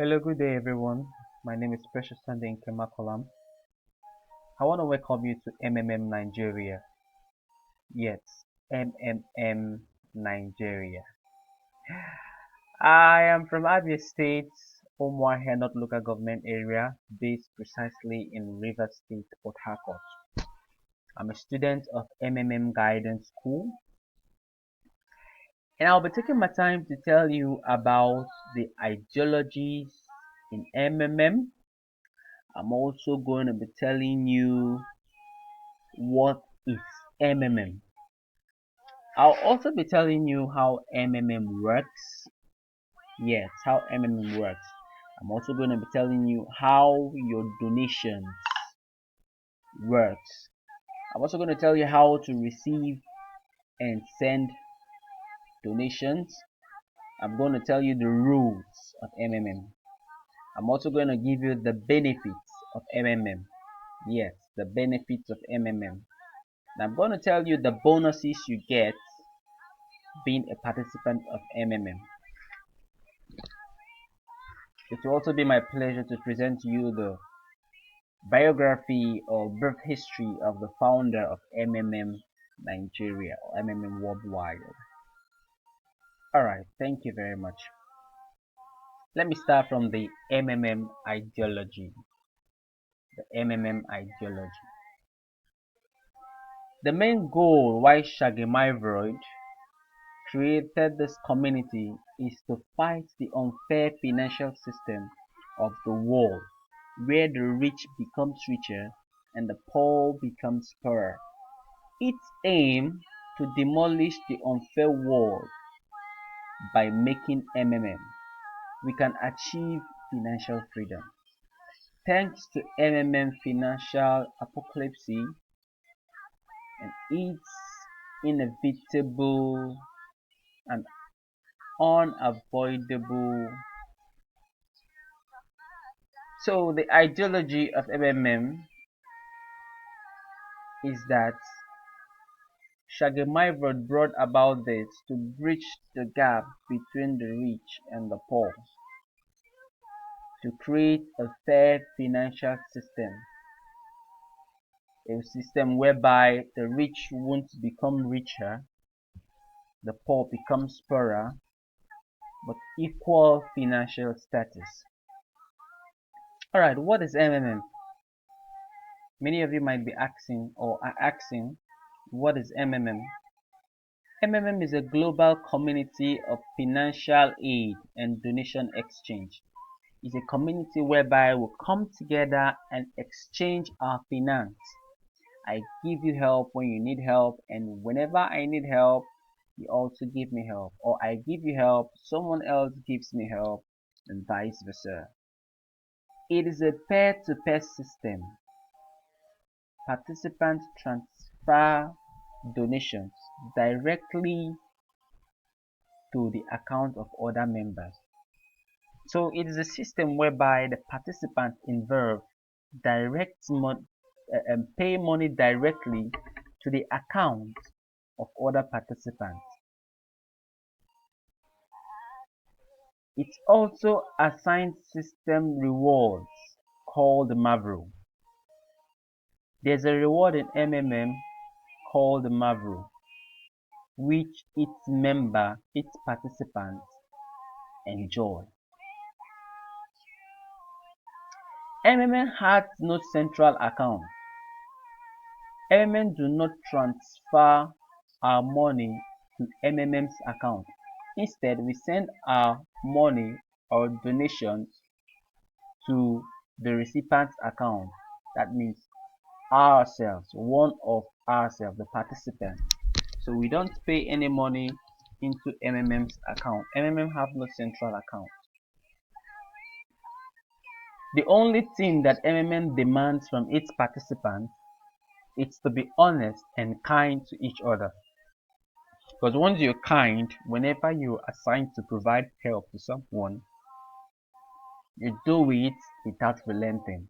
Hello, good day everyone. My name is Precious Sunday in Kemakolam. I want to welcome you to MMM Nigeria. Yes, MMM Nigeria. I am from Abia State, Omuahia North Local Government Area, based precisely in Rivers State, Port Harcourt. I'm a student of MMM Guidance School, and I'll be taking my time to tell you about the ideologies in MMM. I'm also going to be telling you what is MMM. I'll also be telling you how MMM works. Yes, how MMM works. I'm also going to be telling you how your donations works. I'm also going to tell you how to receive and send donations. I'm going to tell you the rules of MMM. I'm also going to give you the benefits of MMM. Yes, the benefits of MMM. And I'm going to tell you the bonuses you get being a participant of MMM. It will also be my pleasure to present to you the biography or birth history of the founder of MMM Nigeria or MMM Worldwide. Alright, thank you very much. Let me start from the MMM ideology. The MMM ideology. The main goal why Shaggy Myroyd created this community is to fight the unfair financial system of the world where the rich becomes richer and the poor becomes poorer. Its aim to demolish the unfair world by making MMM. We can achieve financial freedom. Thanks to MMM financial apocalypse and its inevitable and unavoidable. So the ideology of MMM is that Shaggy Myroyd brought about this to bridge the gap between the rich and the poor, to create a fair financial system, a system whereby the rich won't become richer, the poor becomes poorer, but equal financial status. Alright, what is MMM? Many of you might be asking or are asking, what is MMM? MMM is a global community of financial aid and donation exchange. It's a community whereby we come together and exchange our finance. I give you help when you need help, and whenever I need help, you also give me help. Or I give you help, someone else gives me help, and vice versa. It is a peer-to-peer system. Participants transfer donations directly to the account of other members. So it is a system whereby the participants involved pay money directly to the account of other participants. It also assigns system rewards called Mavro. There's a reward in MMM called Mavro, which its participants enjoy. MMM has no central account. MMM do not transfer our money to MMM's account. Instead, we send our money or donations to the recipient's account. That means ourselves, one of ourselves, the participant. So we don't pay any money into MMM's account. MMM have no central account. The only thing that MMM demands from its participants is to be honest and kind to each other. Because once you're kind, whenever you're assigned to provide help to someone, you do it without relenting.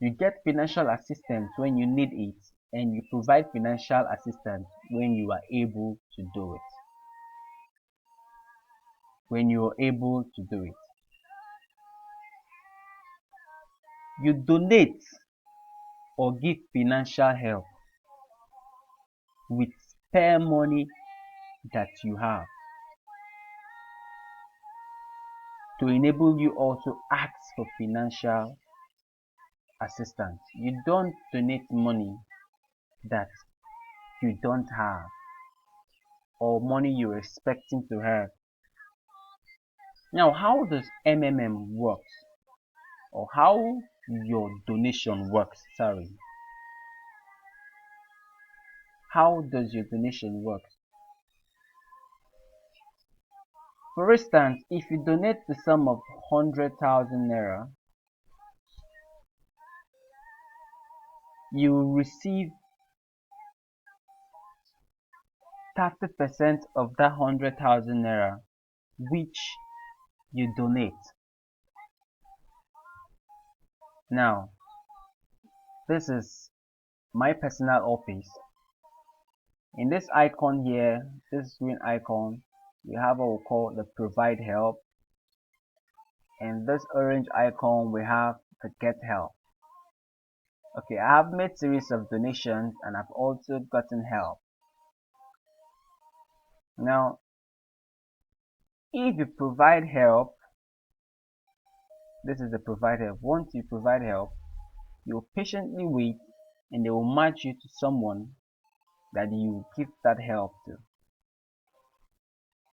You get financial assistance when you need it, and you provide financial assistance when you are able to do it. When you are able to do it. You donate or give financial help with spare money that you have to enable you also ask for financial assistance. You don't donate money that you don't have or money you're expecting to have. Now, how does MMM work, or how your donation works? Sorry, how does your donation work? For instance, if you donate the sum of 100,000 naira, you will receive 30% of that 100,000 naira which you donate. Now, this is my personal office. In this icon here, this green icon, we have what we call the provide help. And this orange icon, we have the get help. Okay, I have made series of donations and I've also gotten help. Now, if you provide help, this is the provide help. Once you provide help, you patiently wait and they will match you to someone that you give that help to.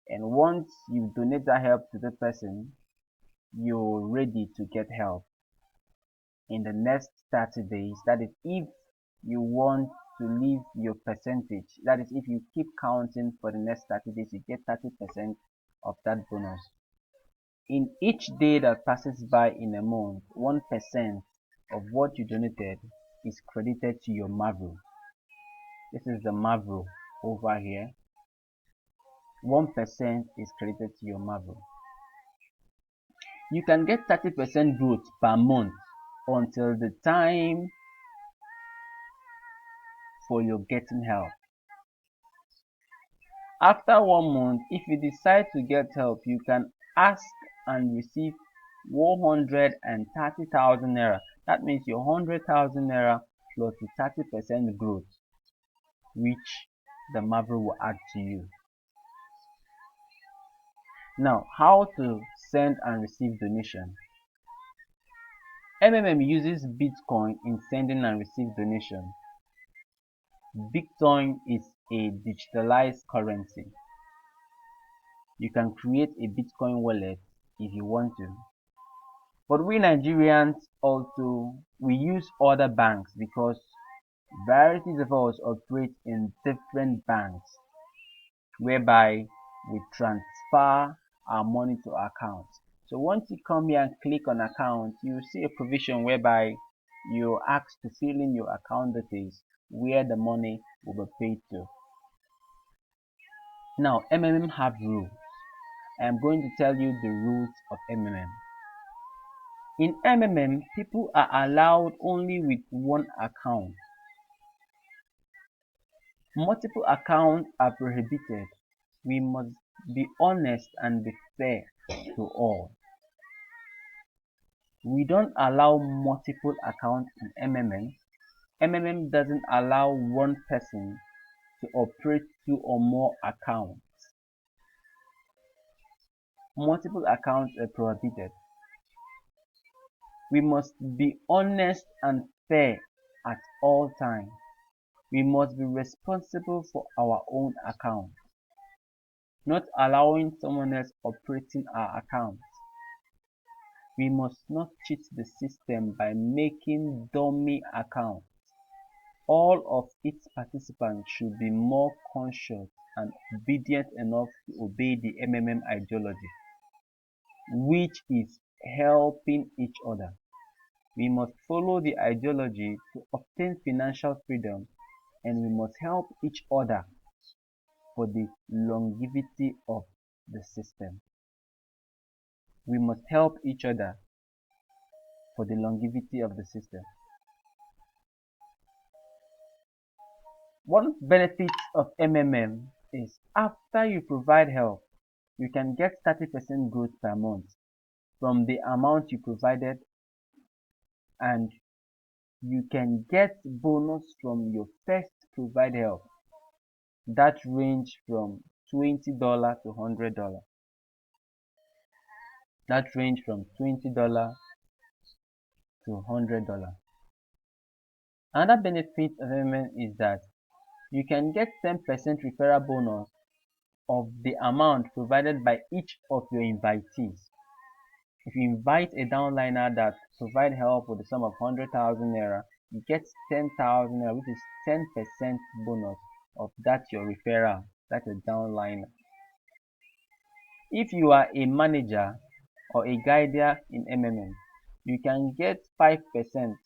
And once you donate that help to the person, you're ready to get help in the next 30 days. That is, if you want to leave your percentage, that is, if you keep counting for the next 30 days, you get 30% of that bonus. In each day that passes by in a month, 1% of what you donated is credited to your Mavro. This is the Mavro over here. 1% is credited to your Mavro. You can get 30% growth per month until the time for your getting help. After 1 month, if you decide to get help, you can ask and receive 130,000 naira. That means your 100,000 naira plus the 30% growth, which the Marvel will add to you. Now, how to send and receive donation? MMM uses Bitcoin in sending and receive donation. Bitcoin is a digitalized currency. You can create a Bitcoin wallet if you want to. But we Nigerians also, we use other banks because varieties of us operate in different banks whereby we transfer our money to accounts. So once you come here and click on account, you see a provision whereby you're asked to fill in your account details where the money will be paid to. Now, MMM have rules. I am going to tell you the rules of MMM. In MMM, people are allowed only with one account. Multiple accounts are prohibited. We must be honest and be fair to all. We don't allow multiple accounts in MMM. MMM doesn't allow one person to operate two or more accounts. Multiple accounts are prohibited. We must be honest and fair at all times. We must be responsible for our own account, not allowing someone else operating our account. We must not cheat the system by making dummy accounts. All of its participants should be more conscious and obedient enough to obey the MMM ideology, which is helping each other. We must follow the ideology to obtain financial freedom, and we must help each other for the longevity of the system. We must help each other for the longevity of the system. One benefit of MMM is after you provide help, you can get 30% growth per month from the amount you provided and you can get bonus from your first provide help that range from $20 to $100. That range from $20 to $100. Another benefit of MMM is that you can get 10% referral bonus of the amount provided by each of your invitees. If you invite a downliner that provide help with the sum of 100,000 naira, you get 10,000 naira, which is 10% bonus of that your referral, that your downliner. If you are a manager or a guider in MMM, you can get 5%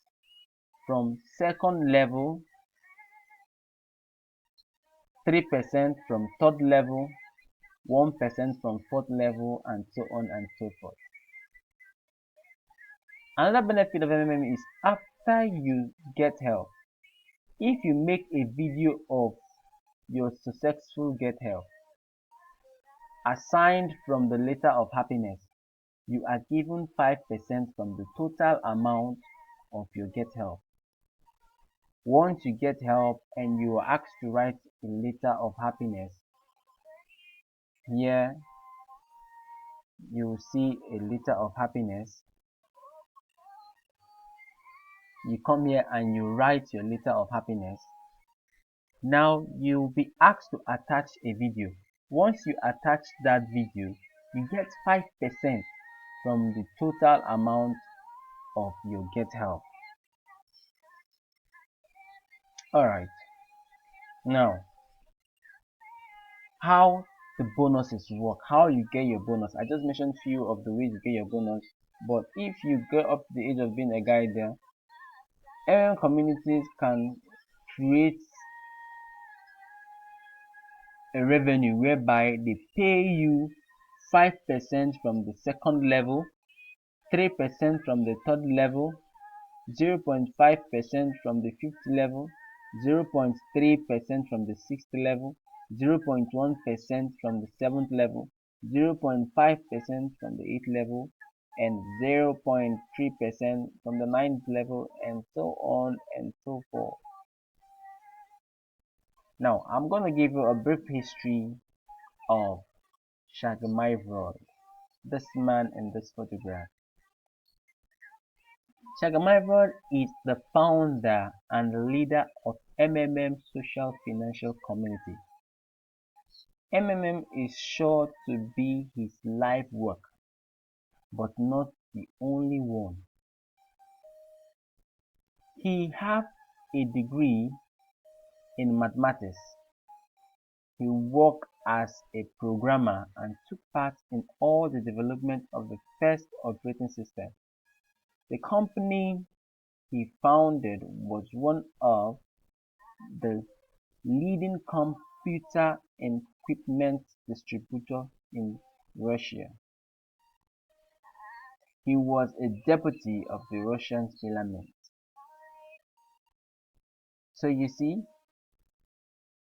from second level, 3% from third level, 1% from fourth level, and so on and so forth. Another benefit of MMM is after you get help, if you make a video of your successful get help, assigned from the letter of happiness, you are given 5% from the total amount of your get help. Once you get help and you are asked to write a letter of happiness, here you will see a letter of happiness. You come here and you write your letter of happiness. Now you'll be asked to attach a video. Once you attach that video, you get 5% from the total amount of your get help. Alright, now how the bonuses work, how you get your bonus. I just mentioned few of the ways you get your bonus, but if you get up to the age of being a guider, MMM communities can create a revenue whereby they pay you 5% from the second level, 3% from the third level, 0.5% from the fifth level, 0.3% from the sixth level, 0.1% from the seventh level, 0.5% from the eighth level, and 0.3% from the ninth level, and so on and so forth. Now, I'm going to give you a brief history of Shagamai, this man in this photograph. Shagamai is the founder and leader of MMM Social Financial Community. MMM is sure to be his life work, but not the only one. He has a degree in mathematics. He worked as a programmer and took part in all the development of the first operating system. The company he founded was one of the leading computer equipment distributor in Russia. He was a deputy of the Russian parliament. So you see,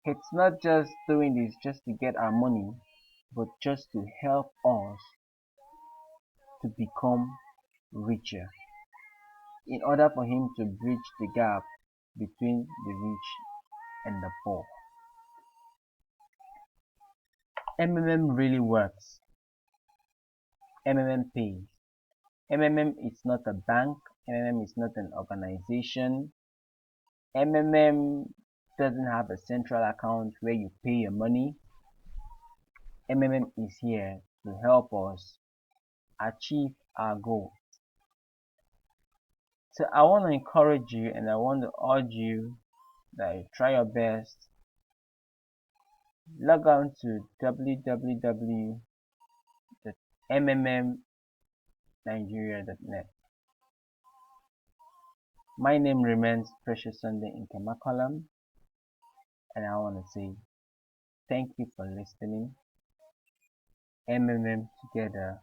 it's not just doing this just to get our money, but just to help us to become richer, in order for him to bridge the gap between the rich and the poor. MMM really works. MMM pays. MMM is not a bank. MMM is not an organization. MMM doesn't have a central account where you pay your money. MMM is here to help us achieve our goal. So I want to encourage you and I want to urge you that you try your best. Log on to www.mmmnigeria.net. My name remains Precious Sunday in Kemakalam, and I want to say thank you for listening. MMM together